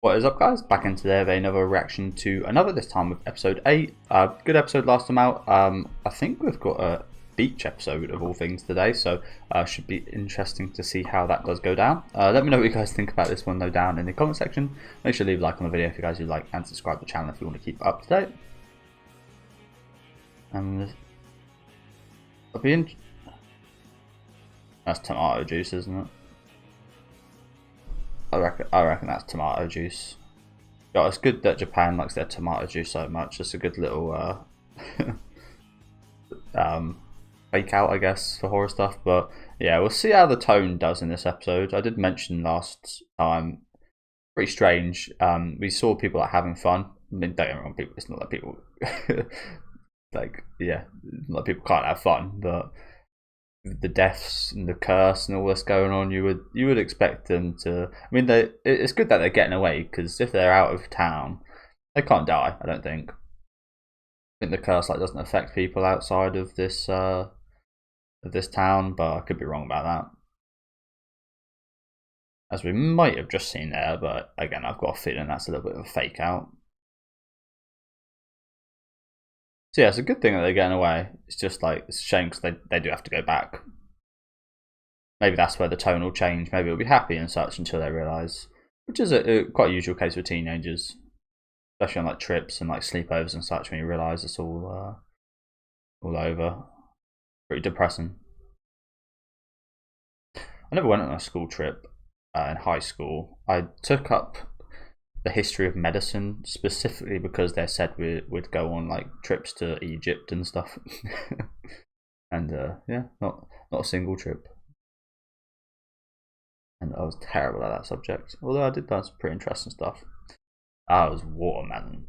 What is up, guys? Back in today with another reaction to another, this time with episode 8. Good episode last time out. I think we've got a beach episode of all things today, so should be interesting to see how that does go down. Let me know what you guys think about this one though down in the comment section. Make sure to leave a like on the video if you guys do like, and subscribe to the channel if you want to keep up to date. And I'll be in. That's tomato juice, isn't it? I reckon that's tomato juice. Yeah, it's good that Japan likes their tomato juice so much. It's a good little fake out, I guess, for horror stuff. But yeah, we'll see how the tone does in this episode. I did mention last time, pretty strange. We saw people like having fun. I mean, don't get me wrong, people. It's not that people like, yeah, not that people can't have fun, but the deaths and the curse and all this going on, you would expect them to. I mean, it's good that they're getting away, because if they're out of town, they can't die. I don't think. I think the curse doesn't affect people outside of this town, but I could be wrong about that. As we might have just seen there, but again, I've got a feeling that's a little bit of a fake out. So yeah, it's a good thing that they're getting away. It's just it's a shame because they do have to go back. Maybe that's where the tone will change. Maybe it'll be happy and such until they realise, which is a quite a usual case with teenagers, especially on like trips and like sleepovers and such. When you realise it's all over, pretty depressing. I never went on a school trip in high school. I took up the history of medicine specifically because they said we'd go on like trips to Egypt and stuff. And yeah, not a single trip. And I was terrible at that subject. Although I did learn some pretty interesting stuff. I was watermelon.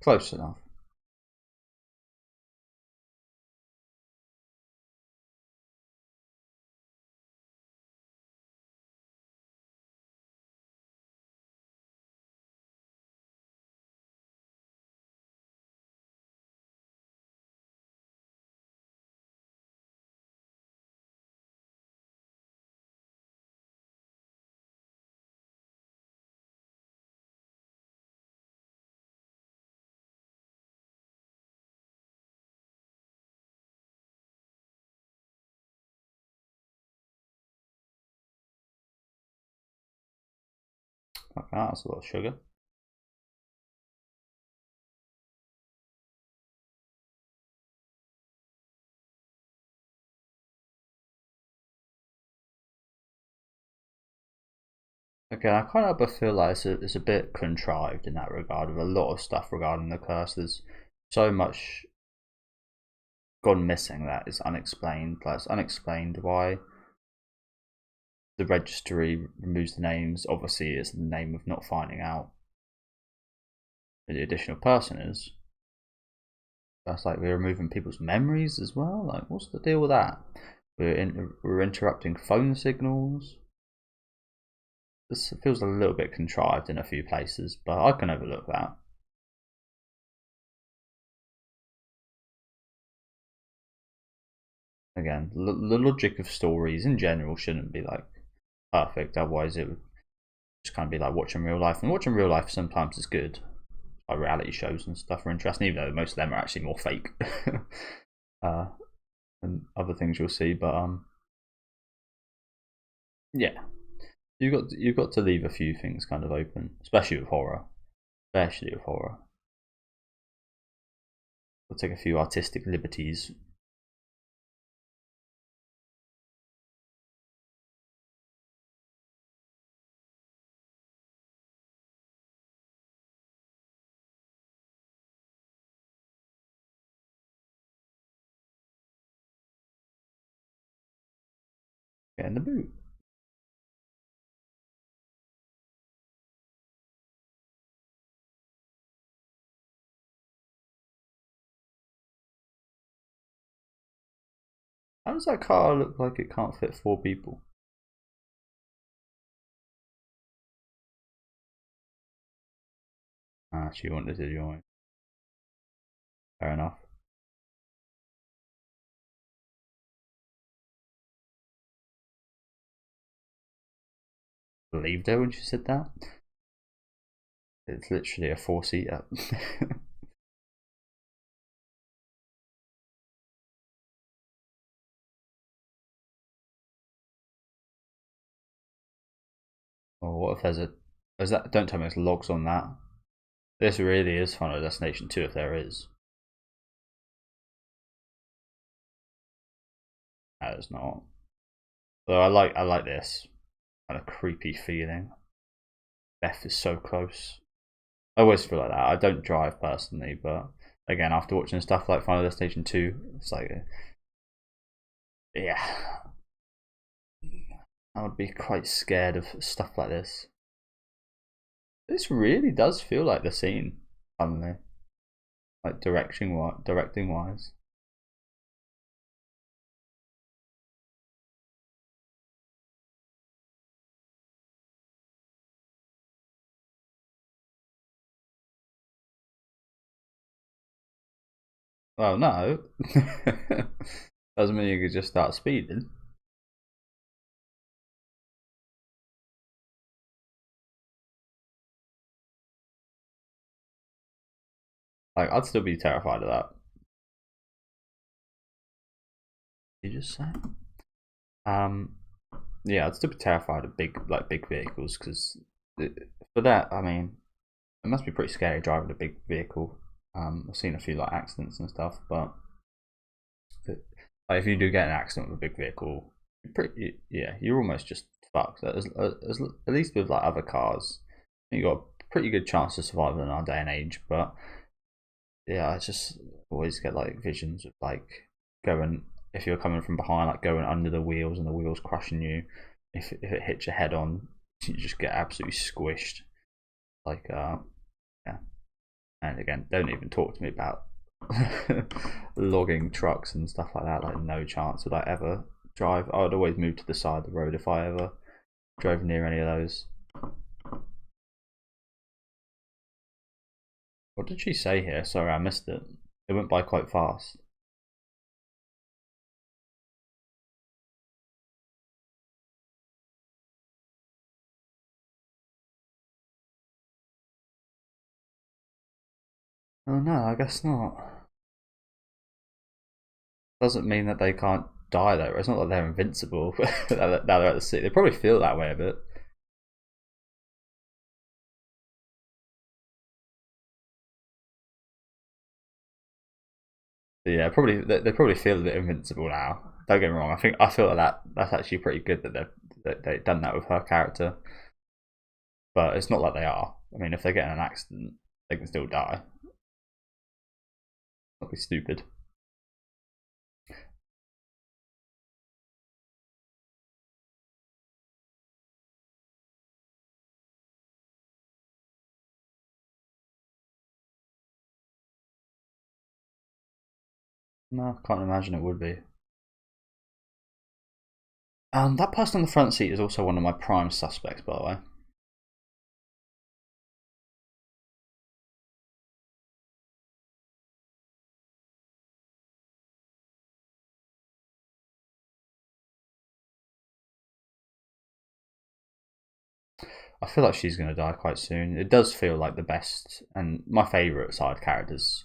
Close enough. Okay, that's a lot of sugar. Again, I kind of feel like it's a bit contrived in that regard, with a lot of stuff regarding the curse. There's so much gone missing that is unexplained. Like, it's unexplained why the registry removes the names. Obviously, it's the name of not finding out who the additional person is. That's like we're removing people's memories as well. Like, what's the deal with that? We're interrupting phone signals. This feels a little bit contrived in a few places, but I can overlook that. Again, the logic of stories in general shouldn't be like perfect, otherwise it would just kind of be like watching real life. And watching real life sometimes is good. Like reality shows and stuff are interesting, even though most of them are actually more fake than other things you'll see. But yeah, you've got to leave a few things kind of open, especially with horror. Especially with horror, we'll take a few artistic liberties. Get in the boot. How does that car look like it can't fit 4 people? Ah, she wanted to join. Fair enough. believed her when she said that. It's literally a 4-seater. Or what if there's a... Is that, don't tell me there's logs on that. This really is Final Destination 2 if there is. No, it's not. Though I like this kind of creepy feeling. Death is so close. I always feel like that. I don't drive personally, but again, after watching stuff like Final Destination 2, it's like, yeah, I would be quite scared of stuff like this. This really does feel like the scene, suddenly, like directing wise. Well, no. Doesn't mean you could just start speeding. Like, I'd still be terrified of that. Did you just say? Yeah, I'd still be terrified of big vehicles because for that, I mean, it must be pretty scary driving a big vehicle. I've seen a few like accidents and stuff, but like, if you do get an accident with a big vehicle, yeah, you're almost just fucked. At least with like other cars, you got a pretty good chance of surviving in our day and age. But yeah, I just always get like visions of like going, if you're coming from behind, like going under the wheels and the wheels crushing you. If it hits your head on, you just get absolutely squished. Like yeah. And again, don't even talk to me about logging trucks and stuff like that. Like, no chance would I ever drive. I would always move to the side of the road if I ever drove near any of those. What did she say here? Sorry, I missed it. It went by quite fast. Oh no, I guess not. Doesn't mean that they can't die though. It's not like they're invincible now they're at the sea. They probably feel that way a bit. But yeah, probably they probably feel a bit invincible now. Don't get me wrong. I feel like that's actually pretty good that they've done that with her character. But it's not like they are. I mean, if they get in an accident, they can still die. That'd be stupid. No, I can't imagine it would be. That person on the front seat is also one of my prime suspects, by the way. I feel like she's going to die quite soon. It does feel like the best and my favourite side characters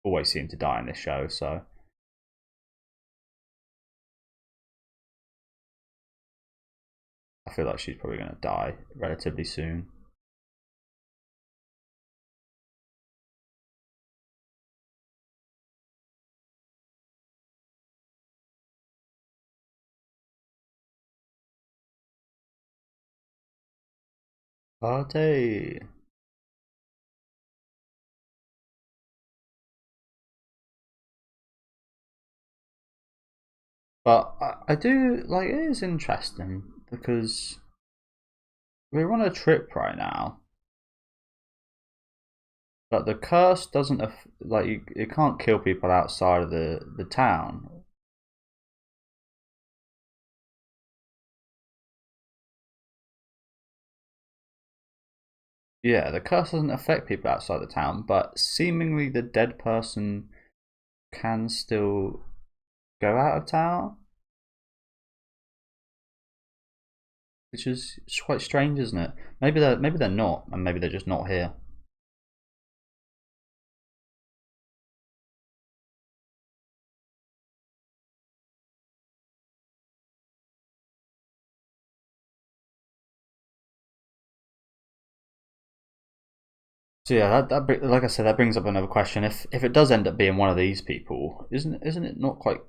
always seem to die in this show, so I feel like she's probably going to die relatively soon. Party! But I do, like, it is interesting because we're on a trip right now, but the curse doesn't, like, it can't kill people outside of the town. Yeah, the curse doesn't affect people outside the town, but seemingly the dead person can still go out of town. which is quite strange, isn't it? Maybe they're not, and maybe they're just not here. So yeah, like I said, that brings up another question. If it does end up being one of these people, isn't it not quite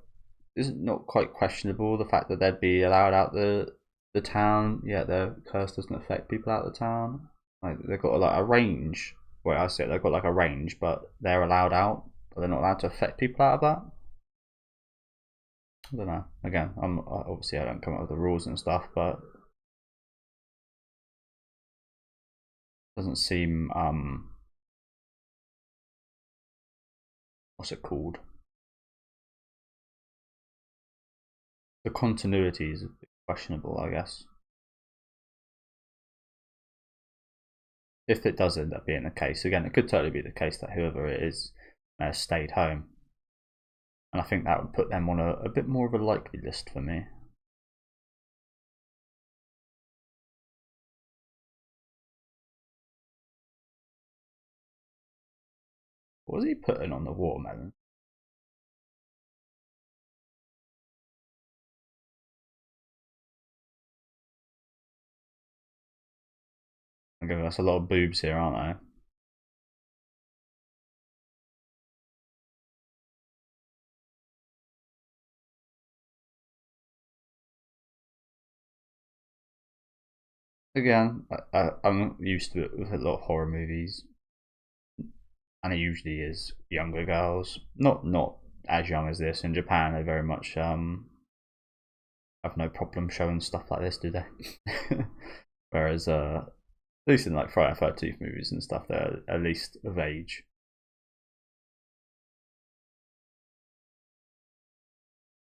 questionable the fact that they'd be allowed out the town? Yeah, their curse doesn't affect people out the town. Like they've got like a range. Well, I say they've got like a range, but they're allowed out, but they're not allowed to affect people out of that. I don't know. Again, obviously I don't come up with the rules and stuff, but it doesn't seem what's it called? The continuity is questionable, I guess. If it does end up being the case, again, it could totally be the case that whoever it is stayed home, and I think that would put them on a bit more of a likely list for me. What was he putting on the watermelon? I'm giving us a lot of boobs here, aren't I? Again, I'm used to it with a lot of horror movies, and it usually is younger girls. Not as young as this. In Japan, they very much have no problem showing stuff like this, do they? Whereas at least in like Friday the 13th movies and stuff, they're at least of age.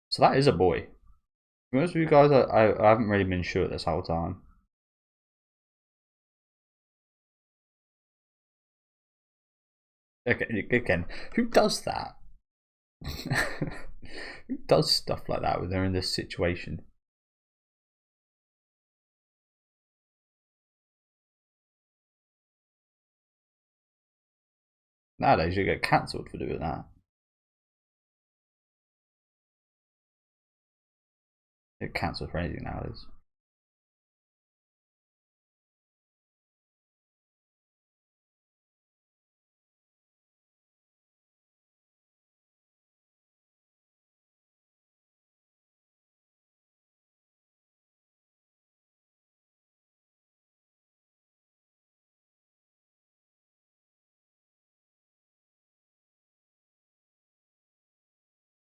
So that is a boy. Most of you guys, I haven't really been sure this whole time. Again, who does that? Who does stuff like that when they're in this situation? Nowadays, you get cancelled for doing that. You get cancelled for anything nowadays.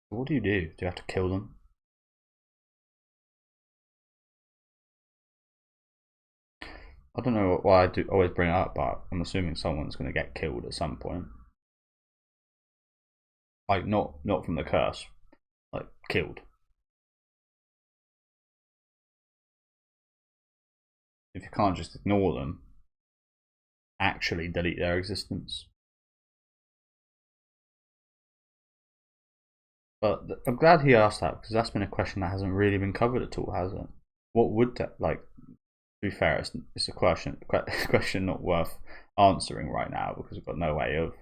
What do you do? Do you have to kill them? I don't know why I do always bring it up, but I'm assuming someone's going to get killed at some point. Like not from the curse, like killed. If you can't just ignore them, actually delete their existence. But I'm glad he asked that because that's been a question that hasn't really been covered at all, has it? What would that like? To be fair, it's a question not worth answering right now because we've got no way of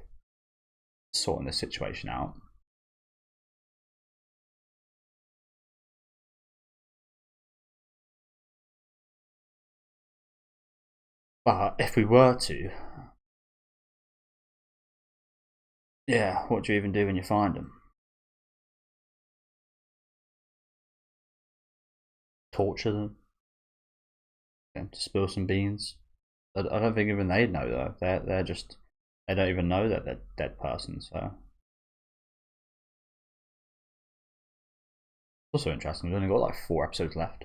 sorting this situation out. But if we were to, yeah, what do you even do when you find them? Torture them? Get them to spill some beans? I don't think even they'd know though. They're just they don't even know that they're a dead person. So also interesting. We've only got like 4 episodes left.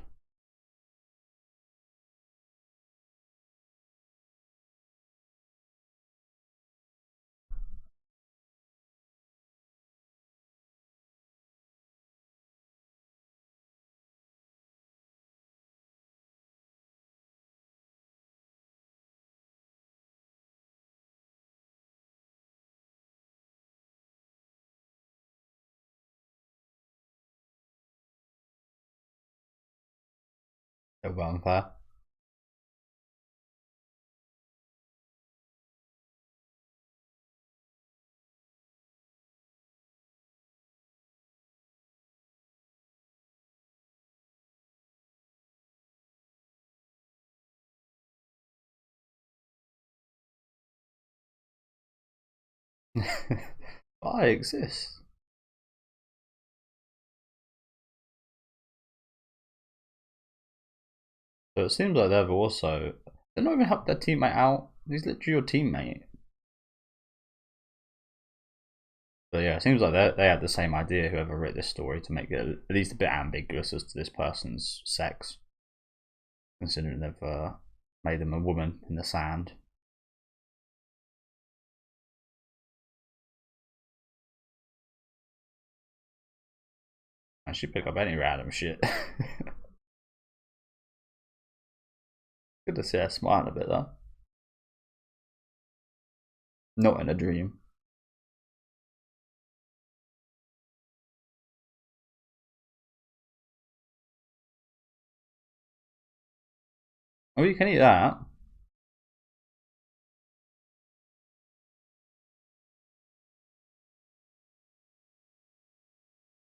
A bit unfair. I exist. So it seems like they've also, they're not even helped their teammate out. He's literally your teammate. But yeah, it seems like they had the same idea, whoever wrote this story, to make it at least a bit ambiguous as to this person's sex, considering they've made them a woman in the sand. And she pick up any random shit. Good to see her smiling a bit though. Not in a dream. Oh, you can eat that.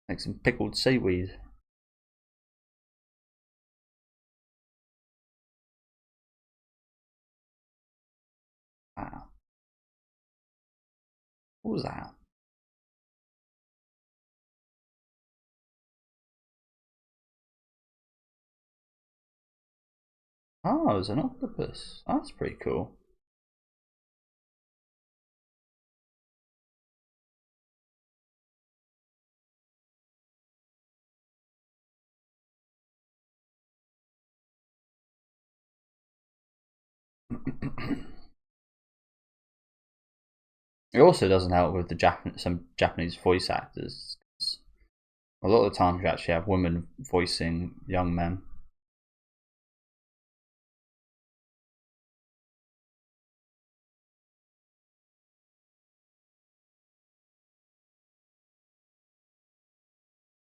Like some pickled seaweed. Wow. What was that? Oh, it was an octopus. That's pretty cool. It also doesn't help with the some Japanese voice actors. A lot of the times you actually have women voicing young men.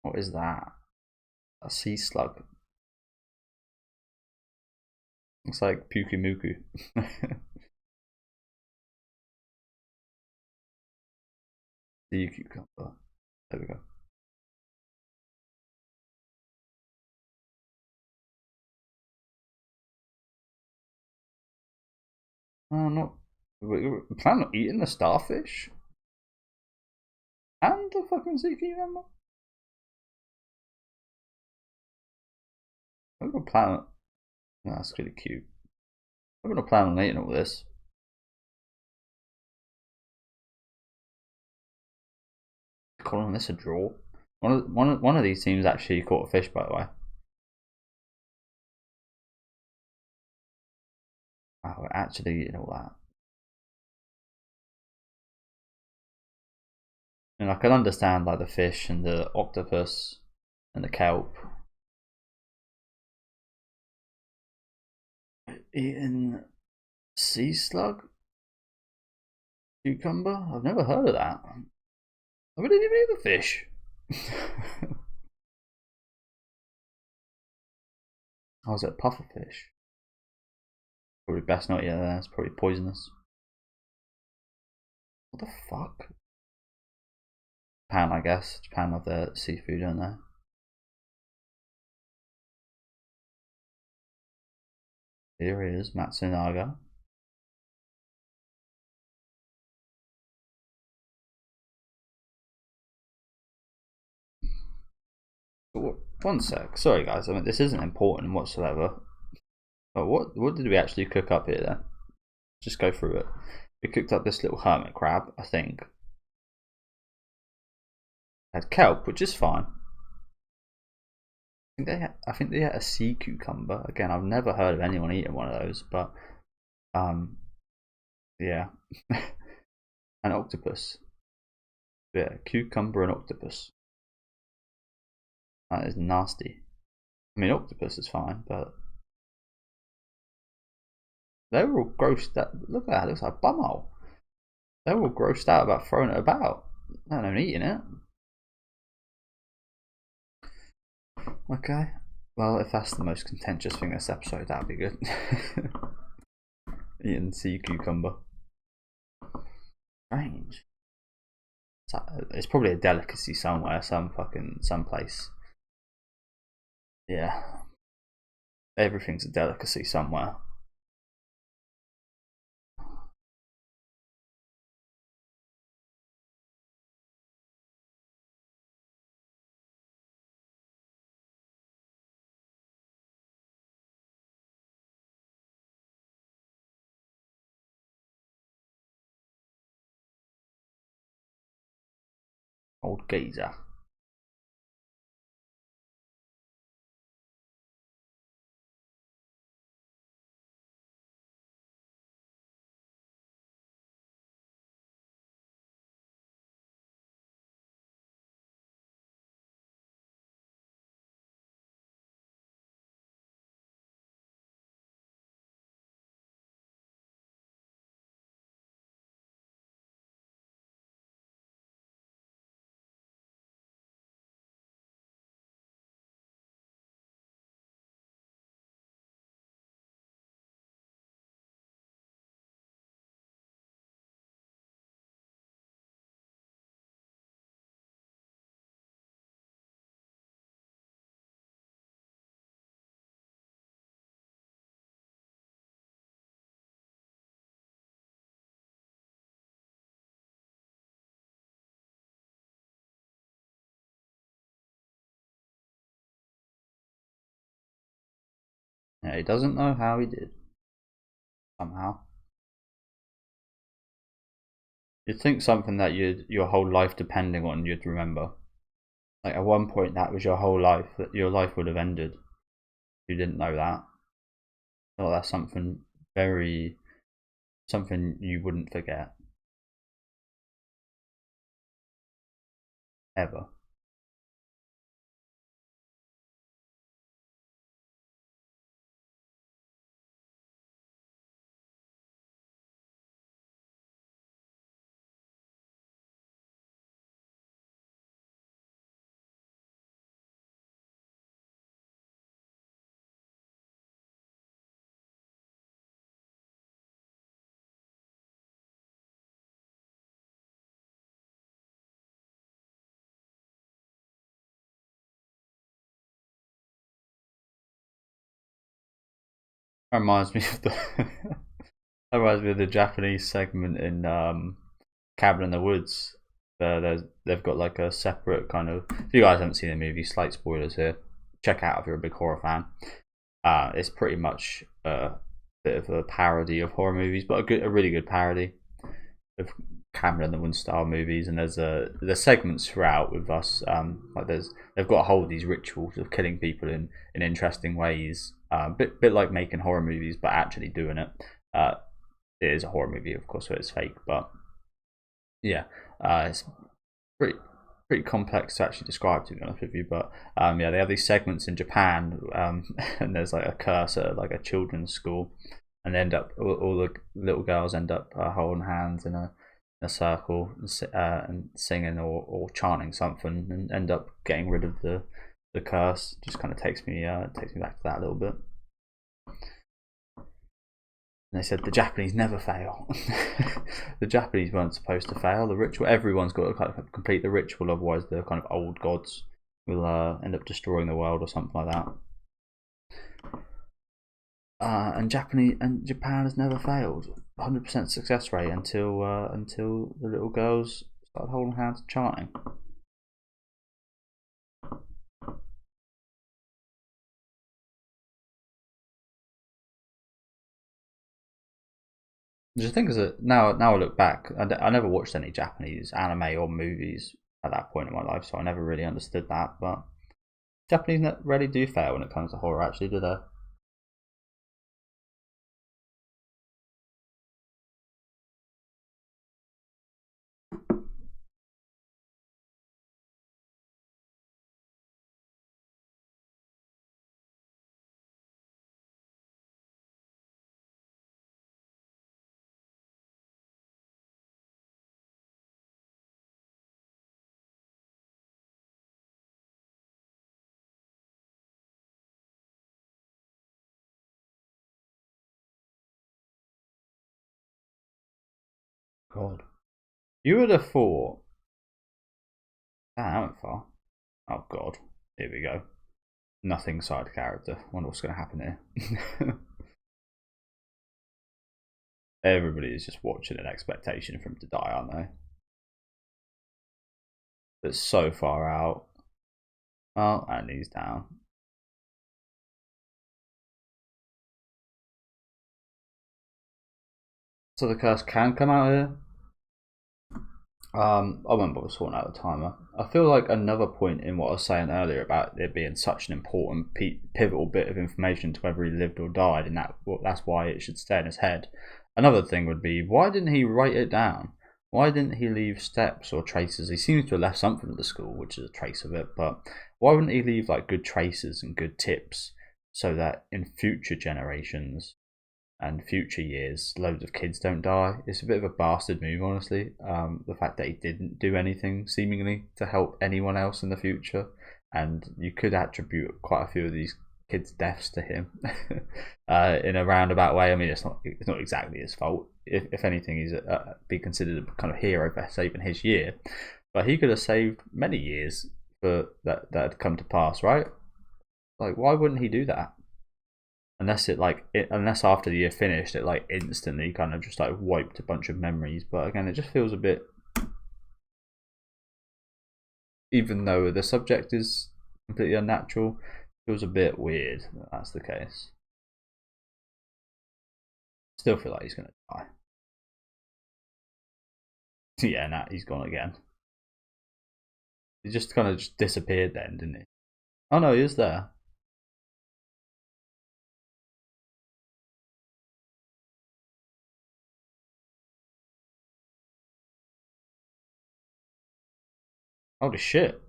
What is that? A sea slug. Looks like Puku Muku. Sea cucumber. There we go. Oh, not. We plan on eating the starfish and the fucking sea cucumber. I'm gonna plan. Oh, that's really cute. I'm gonna plan on eating all this. Calling this a draw. One of these teams actually caught a fish, by the way. Wow, we're actually eating all that. And I can understand like the fish and the octopus and the kelp. Eating sea slug? Cucumber? I've never heard of that. I didn't even eat the fish. Oh, is it puffer fish? Probably best not eat that, it's probably poisonous. What the fuck? Japan, I guess. Japan have their seafood, don't they? Here he is, Matsunaga. One sec. Sorry, guys. I mean, this isn't important whatsoever. But what did we actually cook up here then? Just go through it. We cooked up this little hermit crab, I think. Had kelp, which is fine. I think they had a sea cucumber. Again, I've never heard of anyone eating one of those, but yeah. An octopus. Yeah, cucumber and octopus. That is nasty. I mean, octopus is fine, but they were all grossed out. Look at that, it looks like a bumhole. They were all grossed out about throwing it about. Let alone eating it. Okay. Well, if that's the most contentious thing this episode, that'd be good. Eating sea cucumber. Strange. It's probably a delicacy somewhere, some place. Yeah. Everything's a delicacy somewhere. Old geezer. Yeah, he doesn't know how he did. Somehow. You'd think something that your whole life depending on you'd remember. Like at one point that was your whole life, that your life would have ended. You didn't know that. Oh, that's something something you wouldn't forget. Ever. That reminds me of the that reminds me of the Japanese segment in Cabin in the Woods. They've got like a separate kind of. If you guys haven't seen the movie, slight spoilers here. Check out if you're a big horror fan. It's pretty much a bit of a parody of horror movies, but a really good parody of Cabin in the Woods style movies. And there's segments throughout with us. Like they've got to hold these rituals of killing people in interesting ways. Bit like making horror movies, but actually doing it. It is a horror movie, of course, so it's fake, but yeah, it's pretty complex to actually describe, to be honest with you. But yeah, they have these segments in Japan, and there's like a curse at like a children's school, and they end up all the little girls end up holding hands in a circle and singing or chanting something, and end up getting rid of the curse. Just kind of takes me back to that a little bit. And they said the Japanese never fail. The Japanese weren't supposed to fail. The ritual, everyone's got to kind of complete the ritual, otherwise the kind of old gods will end up destroying the world or something like that. And Japan has never failed. 100% success rate until the little girls started holding hands and chanting. Which I think is now I look back, I never watched any Japanese anime or movies at that point in my life, so I never really understood that. But Japanese really do fail when it comes to horror, actually, do they? God, you would have thought. Damn, I went far. Oh God, here we go. Nothing side character. Wonder what's going to happen here. Everybody is just watching in expectation for him to die, aren't they? It's so far out. Well, and he's down. So the curse can come out here. I won't bother sorting out the timer. I feel like another point in what I was saying earlier about it being such an important pivotal bit of information to whether he lived or died, and that's why it should stay in his head. Another thing would be, why didn't he write it down? Why didn't he leave steps or traces? He seems to have left something at the school, which is a trace of it, but why wouldn't he leave like good traces and good tips so that in future generations and future years, loads of kids don't die? It's a bit of a bastard move, honestly. The fact that he didn't do anything seemingly to help anyone else in the future, and you could attribute quite a few of these kids' deaths to him in a roundabout way. I mean, it's not exactly his fault. If anything, he's be considered a kind of hero for saving his year, but he could have saved many years for that had come to pass, right? Like, why wouldn't he do that? Unless after the year finished, it like instantly kind of just like wiped a bunch of memories. But again, it just feels a bit, even though the subject is completely unnatural, it feels a bit weird that that's the case. Still feel like he's gonna die. Yeah, nah, he's gone again. He just kind of just disappeared then, didn't he? Oh no, he is there. Holy shit.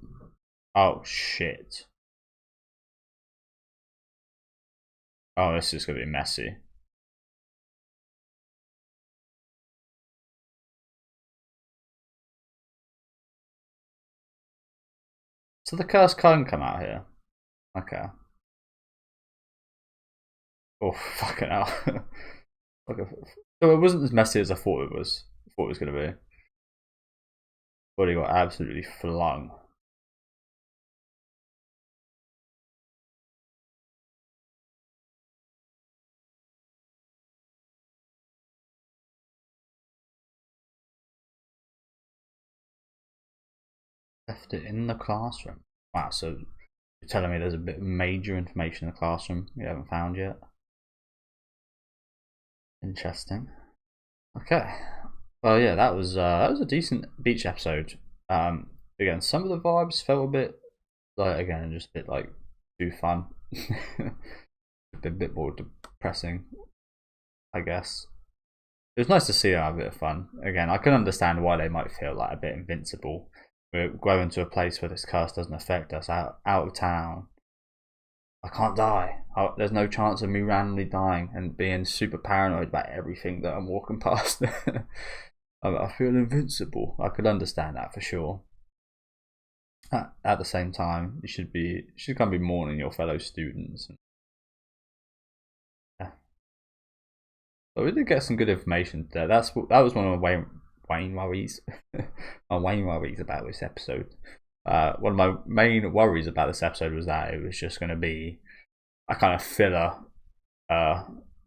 Oh shit. Oh, this is gonna be messy. So the curse can come out here. Okay. Oh fucking hell. Okay. So it wasn't as messy as I thought it was. I thought it was gonna be. But he got absolutely flung. Left it in the classroom. Wow, so you're telling me there's a bit of major information in the classroom you haven't found yet? Interesting. Okay. Well, yeah, that was a decent beach episode. Again, some of the vibes felt a bit like, again, just a bit like too fun, a bit more depressing, I guess. It was nice to see them have a bit of fun. Again, I can understand why they might feel like a bit invincible. We're going to a place where this curse doesn't affect us, out of town. I can't die. There's no chance of me randomly dying and being super paranoid about everything that I'm walking past. I feel invincible. I could understand that for sure. At the same time, you should kind of be mourning your fellow students. Yeah. But we did get some good information there. That was one of my Wayne worries. My Wayne worries about this episode. One of my main worries about this episode was that it was just going to be a kind of filler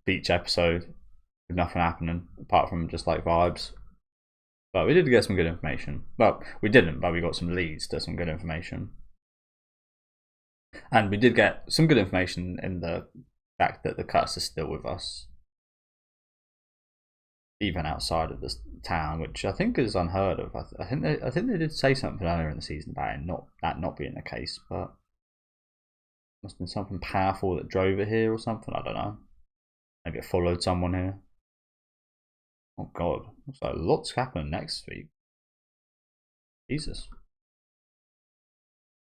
beach episode with nothing happening apart from just like vibes. But we did get some good information. Well, we didn't, but we got some leads to some good information. And we did get some good information in the fact that the curse is still with us, even outside of this town, which I think is unheard of. I think they did say something earlier in the season about it not being the case, but must have been something powerful that drove it here or something. I don't know. Maybe it followed someone here. Oh god, looks like lots happening next week. Jesus.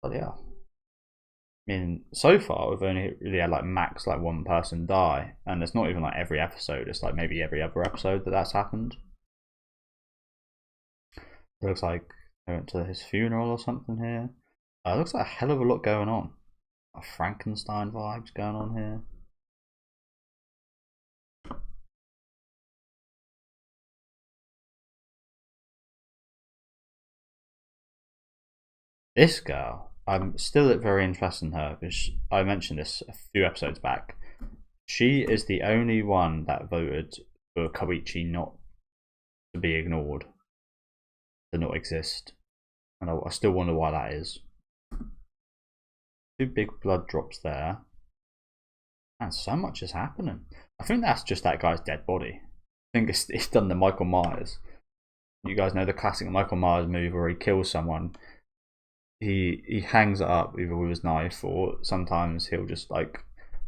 But yeah. I mean, so far we've only really had like max like one person die, and it's not even like every episode. It's like maybe every other episode that's happened. It looks like they went to his funeral or something here. It looks like a hell of a lot going on. Like Frankenstein vibes going on here. This girl, I'm still very interested in her because I mentioned this a few episodes back. She is the only one that voted for Koichi not to be ignored, to not exist, and I still wonder why that is. Two big blood drops there, and so much is happening. I think that's just that guy's dead body. I think it's done the Michael Myers. You guys know the classic Michael Myers movie where he kills someone. He hangs it up either with his knife, or sometimes he'll just like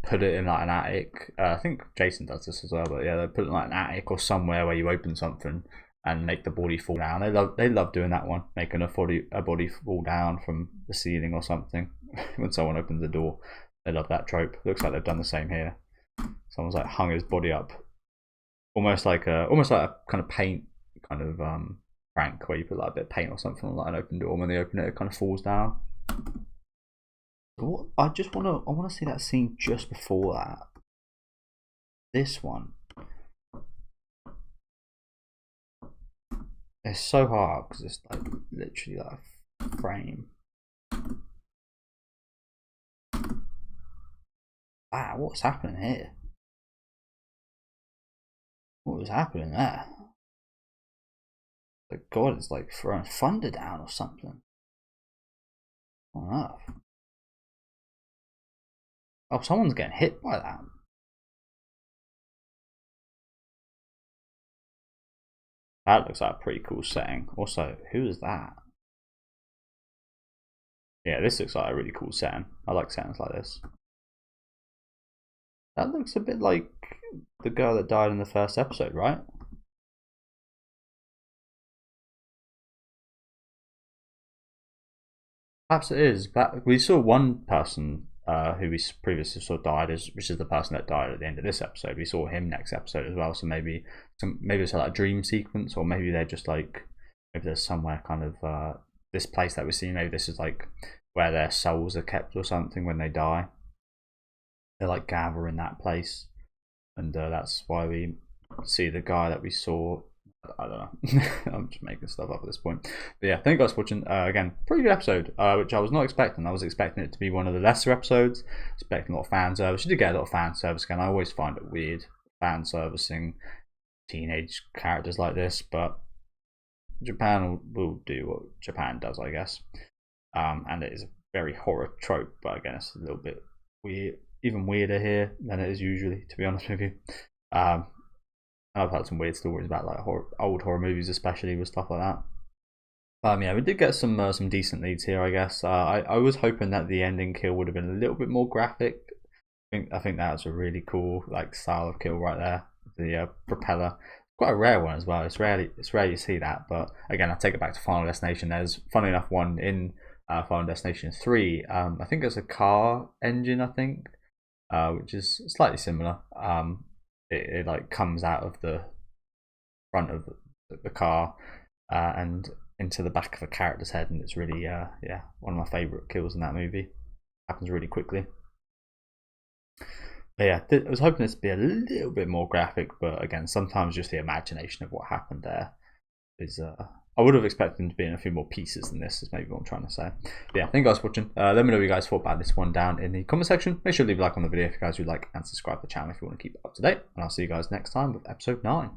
put it in like an attic. I think Jason does this as well, but yeah, they put it in like an attic or somewhere where you open something and make the body fall down. They love doing that one, making a body fall down from the ceiling or something when someone opens the door. They love that trope. Looks like they've done the same here. Someone's like hung his body up, almost like a kind of paint kind of prank where you put like a bit of paint or something on like an open door. When they open it, it kind of falls down. What I want to see that scene just before that. This one. It's so hard because it's like literally like a frame. Wow, what's happening here? What was happening there? The god is like throwing thunder down or something. On earth. Oh, someone's getting hit by that. That looks like a pretty cool setting. Also, who is that? Yeah, this looks like a really cool setting. I like settings like this. That looks a bit like the girl that died in the first episode, right? Perhaps it is. But we saw one person who we previously saw died, which is the person that died at the end of this episode. We saw him next episode as well. So maybe it's like a dream sequence, or maybe they're just like, maybe there's somewhere kind of this place that we see. Maybe this is like where their souls are kept or something when they die. They like gather in that place, and that's why we see the guy that we saw. I don't know. I'm just making stuff up at this point. But yeah, thank you guys for watching. Again, pretty good episode, which I was not expecting. I was expecting it to be one of the lesser episodes, expecting a lot of fan service. You did get a lot of fan service again. I always find it weird, fan servicing teenage characters like this, but Japan will do what Japan does, I guess. And it is a very horror trope, but again, it's a little bit weird, even weirder here than it is usually, to be honest with you. I've heard some weird stories about like old horror movies, especially with stuff like that. Yeah, we did get some decent leads here, I guess. I was hoping that the ending kill would have been a little bit more graphic. I think that was a really cool like style of kill right there. The propeller, quite a rare one as well. It's rare you see that. But again, I take it back to Final Destination. There's, funny enough, one in Final Destination 3. I think it's a car engine. I think, which is slightly similar. It like comes out of the front of the car and into the back of a character's head, and it's really yeah, one of my favourite kills in that movie. Happens really quickly. But yeah, I was hoping this to be a little bit more graphic, but again, sometimes just the imagination of what happened there is I would have expected them to be in a few more pieces than this, is maybe what I'm trying to say. But yeah, thank you guys for watching. Let me know what you guys thought about this one down in the comment section. Make sure to leave a like on the video if you guys would like, and subscribe to the channel if you want to keep up to date. And I'll see you guys next time with episode 9.